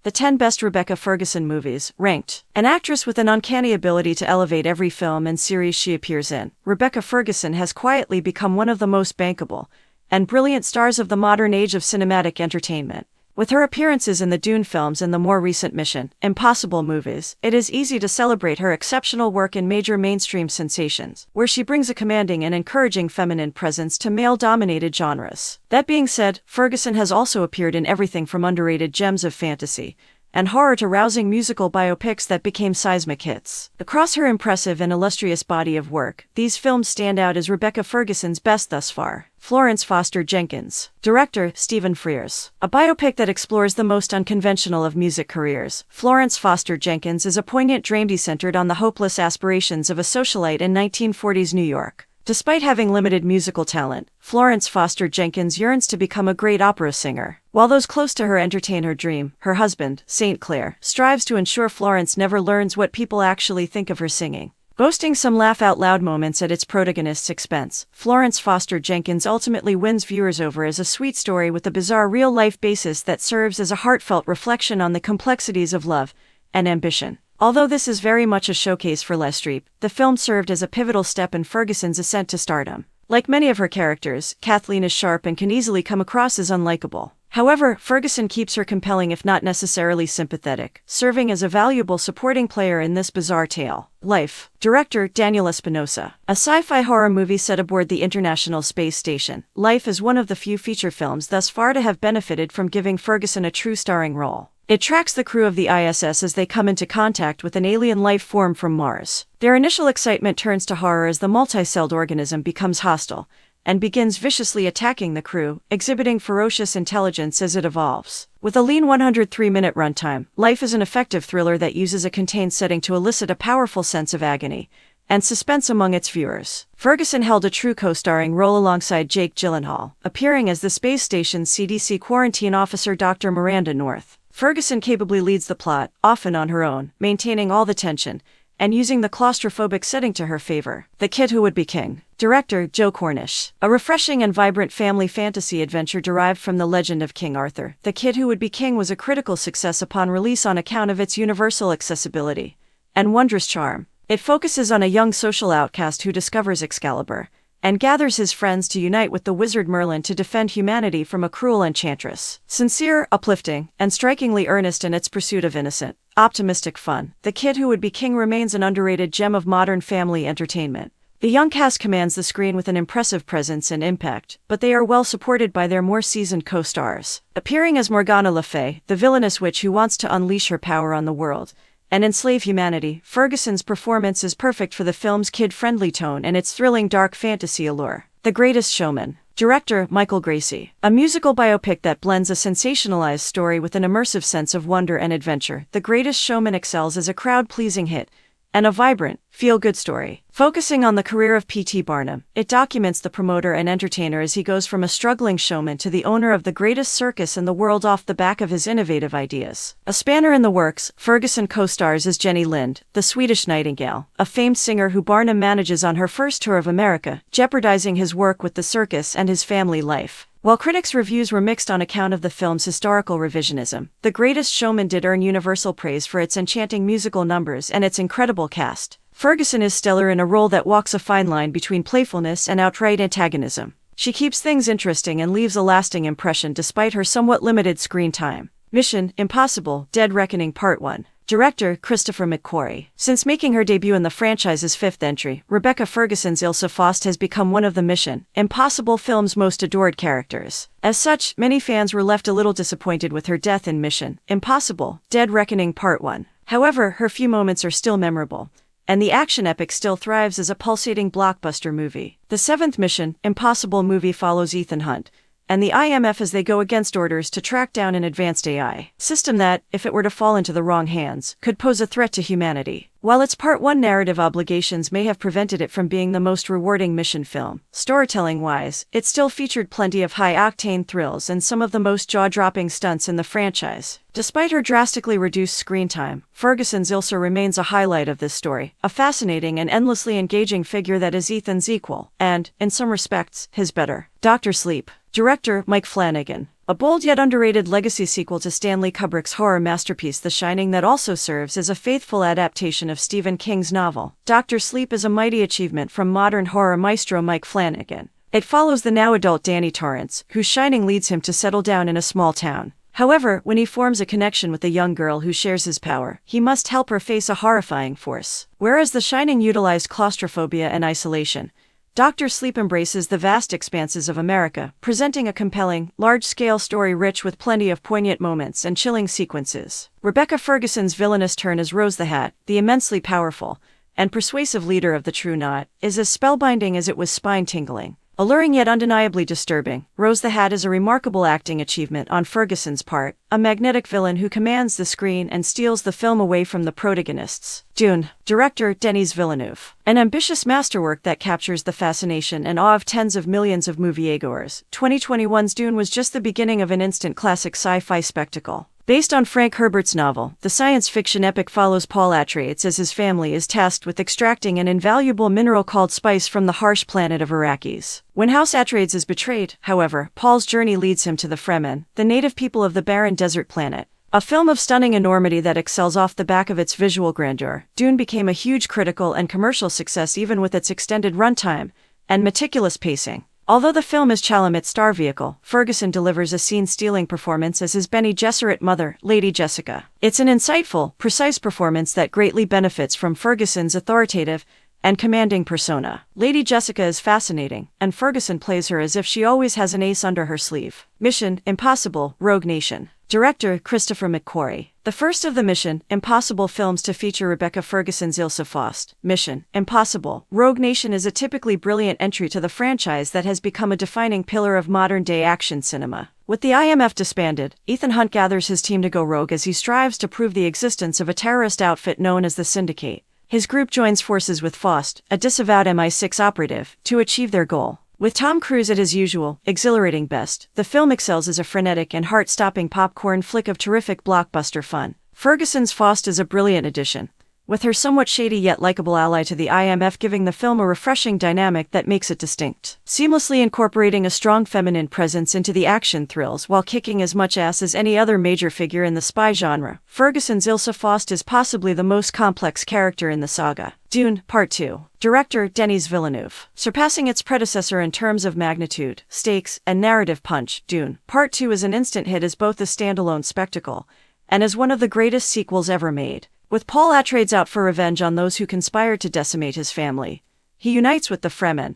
The 10 Best Rebecca Ferguson Movies, ranked. An actress with an uncanny ability to elevate every film and series she appears in, Rebecca Ferguson has quietly become one of the most bankable and brilliant stars of the modern age of cinematic entertainment. With her appearances in the Dune films and the more recent Mission: Impossible movies, it is easy to celebrate her exceptional work in major mainstream sensations, where she brings a commanding and encouraging feminine presence to male-dominated genres. That being said, Ferguson has also appeared in everything from underrated gems of fantasy and horror to rousing musical biopics that became seismic hits. Across her impressive and illustrious body of work, these films stand out as Rebecca Ferguson's best thus far. Florence Foster Jenkins. Director, Stephen Frears. A biopic that explores the most unconventional of music careers, Florence Foster Jenkins is a poignant dramedy centered on the hopeless aspirations of a socialite in 1940s New York. Despite having limited musical talent, Florence Foster Jenkins yearns to become a great opera singer. While those close to her entertain her dream, her husband, St. Clair, strives to ensure Florence never learns what people actually think of her singing. Boasting some laugh-out-loud moments at its protagonist's expense, Florence Foster Jenkins ultimately wins viewers over as a sweet story with a bizarre real-life basis that serves as a heartfelt reflection on the complexities of love and ambition. Although this is very much a showcase for Les Streep, the film served as a pivotal step in Ferguson's ascent to stardom. Like many of her characters, Kathleen is sharp and can easily come across as unlikable. However, Ferguson keeps her compelling if not necessarily sympathetic, serving as a valuable supporting player in this bizarre tale. Life. Director, Daniel Espinosa. A sci-fi horror movie set aboard the International Space Station, Life is one of the few feature films thus far to have benefited from giving Ferguson a true starring role. It tracks the crew of the ISS as they come into contact with an alien life form from Mars. Their initial excitement turns to horror as the multi-celled organism becomes hostile and begins viciously attacking the crew, exhibiting ferocious intelligence as it evolves. With a lean 103-minute runtime, Life is an effective thriller that uses a contained setting to elicit a powerful sense of agony and suspense among its viewers. Ferguson held a true co-starring role alongside Jake Gyllenhaal, appearing as the space station's CDC quarantine officer Dr. Miranda North. Ferguson capably leads the plot, often on her own, maintaining all the tension and using the claustrophobic setting to her favor. The Kid Who Would Be King. Director, Joe Cornish. A refreshing and vibrant family fantasy adventure derived from the legend of King Arthur, The Kid Who Would Be King was a critical success upon release on account of its universal accessibility and wondrous charm. It focuses on a young social outcast who discovers Excalibur and gathers his friends to unite with the wizard Merlin to defend humanity from a cruel enchantress. Sincere, uplifting, and strikingly earnest in its pursuit of innocent, optimistic fun, The Kid Who Would Be King remains an underrated gem of modern family entertainment. The young cast commands the screen with an impressive presence and impact, but they are well supported by their more seasoned co-stars. Appearing as Morgana Le Fay, the villainous witch who wants to unleash her power on the world and enslave humanity, Ferguson's performance is perfect for the film's kid-friendly tone and its thrilling dark fantasy allure. The Greatest Showman. Director, Michael Gracie. A musical biopic that blends a sensationalized story with an immersive sense of wonder and adventure, The Greatest Showman excels as a crowd-pleasing hit and a vibrant, feel-good story. Focusing on the career of P.T. Barnum, it documents the promoter and entertainer as he goes from a struggling showman to the owner of the greatest circus in the world off the back of his innovative ideas. A spanner in the works, Ferguson co-stars as Jenny Lind, the Swedish Nightingale, a famed singer who Barnum manages on her first tour of America, jeopardizing his work with the circus and his family life. While critics' reviews were mixed on account of the film's historical revisionism, The Greatest Showman did earn universal praise for its enchanting musical numbers and its incredible cast. Ferguson is stellar in a role that walks a fine line between playfulness and outright antagonism. She keeps things interesting and leaves a lasting impression despite her somewhat limited screen time. Mission: Impossible, Dead Reckoning Part 1. Director, Christopher McQuarrie. Since making her debut in the franchise's fifth entry, Rebecca Ferguson's Ilsa Faust has become one of the Mission: Impossible film's most adored characters. As such, many fans were left a little disappointed with her death in Mission: Impossible, Dead Reckoning Part 1. However, her few moments are still memorable, and the action epic still thrives as a pulsating blockbuster movie. The seventh Mission: Impossible movie follows Ethan Hunt and the IMF as they go against orders to track down an advanced AI system that, if it were to fall into the wrong hands, could pose a threat to humanity. While its Part 1 narrative obligations may have prevented it from being the most rewarding Mission film, storytelling-wise, it still featured plenty of high-octane thrills and some of the most jaw-dropping stunts in the franchise. Despite her drastically reduced screen time, Ferguson's Ilsa remains a highlight of this story, a fascinating and endlessly engaging figure that is Ethan's equal, and, in some respects, his better. Dr. Sleep. Director, Mike Flanagan. a bold yet underrated legacy sequel to Stanley Kubrick's horror masterpiece The Shining that also serves as a faithful adaptation of Stephen King's novel. Dr. Sleep is a mighty achievement from modern horror maestro Mike Flanagan. It follows the now-adult Danny Torrance, whose shining leads him to settle down in a small town. However, when he forms a connection with a young girl who shares his power, he must help her face a horrifying force. Whereas The Shining utilized claustrophobia and isolation, Dr. Sleep embraces the vast expanses of America, presenting a compelling, large-scale story rich with plenty of poignant moments and chilling sequences. Rebecca Ferguson's villainous turn as Rose the Hat, the immensely powerful and persuasive leader of the True Knot, is as spellbinding as it was spine-tingling. Alluring yet undeniably disturbing, Rose the Hat is a remarkable acting achievement on Ferguson's part, a magnetic villain who commands the screen and steals the film away from the protagonists. Dune, director Denis Villeneuve. An ambitious masterwork that captures the fascination and awe of tens of millions of moviegoers, 2021's Dune was just the beginning of an instant classic sci-fi spectacle. Based on Frank Herbert's novel, the science fiction epic follows Paul Atreides as his family is tasked with extracting an invaluable mineral called spice from the harsh planet of Arrakis. When House Atreides is betrayed, however, Paul's journey leads him to the Fremen, the native people of the barren desert planet. A film of stunning enormity that excels off the back of its visual grandeur, Dune became a huge critical and commercial success even with its extended runtime and meticulous pacing. Although the film is Chalamet's star vehicle, Ferguson delivers a scene-stealing performance as his Bene Gesserit mother, Lady Jessica. It's an insightful, precise performance that greatly benefits from Ferguson's authoritative and commanding persona. Lady Jessica is fascinating, and Ferguson plays her as if she always has an ace under her sleeve. Mission: Impossible, Rogue Nation. Director Christopher McQuarrie. The first of the Mission: Impossible films to feature Rebecca Ferguson's Ilsa Faust. Mission: Impossible, Rogue Nation is a typically brilliant entry to the franchise that has become a defining pillar of modern-day action cinema. With the IMF disbanded, Ethan Hunt gathers his team to go rogue as he strives to prove the existence of a terrorist outfit known as the Syndicate. His group joins forces with Faust, a disavowed MI6 operative, to achieve their goal. With Tom Cruise at his usual, exhilarating best, the film excels as a frenetic and heart-stopping popcorn flick of terrific blockbuster fun. Ferguson's Faust is a brilliant addition, with her somewhat shady yet likable ally to the IMF giving the film a refreshing dynamic that makes it distinct, seamlessly incorporating a strong feminine presence into the action thrills while kicking as much ass as any other major figure in the spy genre. Ferguson's Ilsa Faust is possibly the most complex character in the saga. Dune, Part 2. Director Denis Villeneuve. Surpassing its predecessor in terms of magnitude, stakes, and narrative punch, Dune, Part 2 is an instant hit as both a standalone spectacle and as one of the greatest sequels ever made. With Paul Atreides out for revenge on those who conspired to decimate his family, he unites with the Fremen,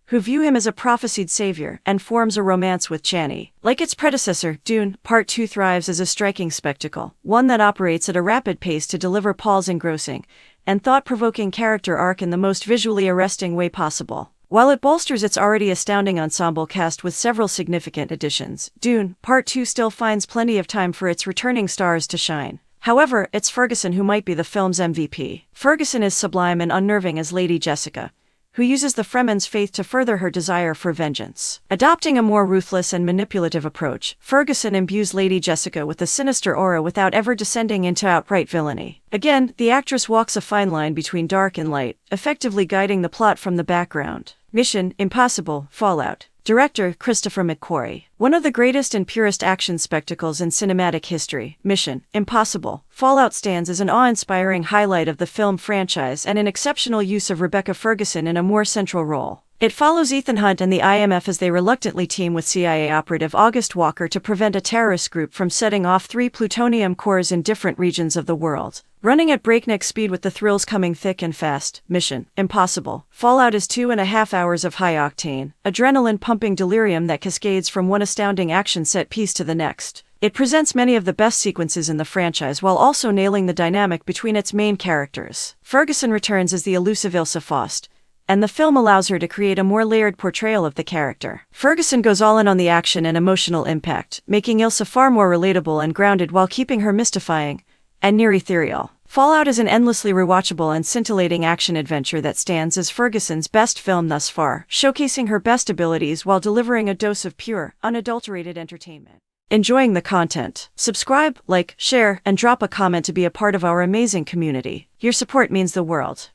who view him as a prophesied savior, and forms a romance with Chani. Like its predecessor, Dune, Part 2 thrives as a striking spectacle, one that operates at a rapid pace to deliver Paul's engrossing and thought-provoking character arc in the most visually arresting way possible. While it bolsters its already astounding ensemble cast with several significant additions, Dune, Part 2 still finds plenty of time for its returning stars to shine. However, it's Ferguson who might be the film's MVP. Ferguson is sublime and unnerving as Lady Jessica, who uses the Fremen's faith to further her desire for vengeance. Adopting a more ruthless and manipulative approach, Ferguson imbues Lady Jessica with a sinister aura without ever descending into outright villainy. Again, the actress walks a fine line between dark and light, effectively guiding the plot from the background. Mission: Impossible, Fallout. Director Christopher McQuarrie. One of the greatest and purest action spectacles in cinematic history, Mission: Impossible, Fallout stands as an awe-inspiring highlight of the film franchise and an exceptional use of Rebecca Ferguson in a more central role. It follows Ethan Hunt and the IMF as they reluctantly team with CIA operative August Walker to prevent a terrorist group from setting off 3 plutonium cores in different regions of the world. Running at breakneck speed with the thrills coming thick and fast, Mission: Impossible, Fallout is 2.5 hours of high-octane, adrenaline-pumping delirium that cascades from one astounding action set piece to the next. It presents many of the best sequences in the franchise while also nailing the dynamic between its main characters. Ferguson returns as the elusive Ilsa Faust, and the film allows her to create a more layered portrayal of the character. Ferguson goes all in on the action and emotional impact, making Ilsa far more relatable and grounded while keeping her mystifying and near ethereal. Fallout is an endlessly rewatchable and scintillating action-adventure that stands as Ferguson's best film thus far, showcasing her best abilities while delivering a dose of pure, unadulterated entertainment. Enjoying the content? Subscribe, like, share, and drop a comment to be a part of our amazing community. Your support means the world.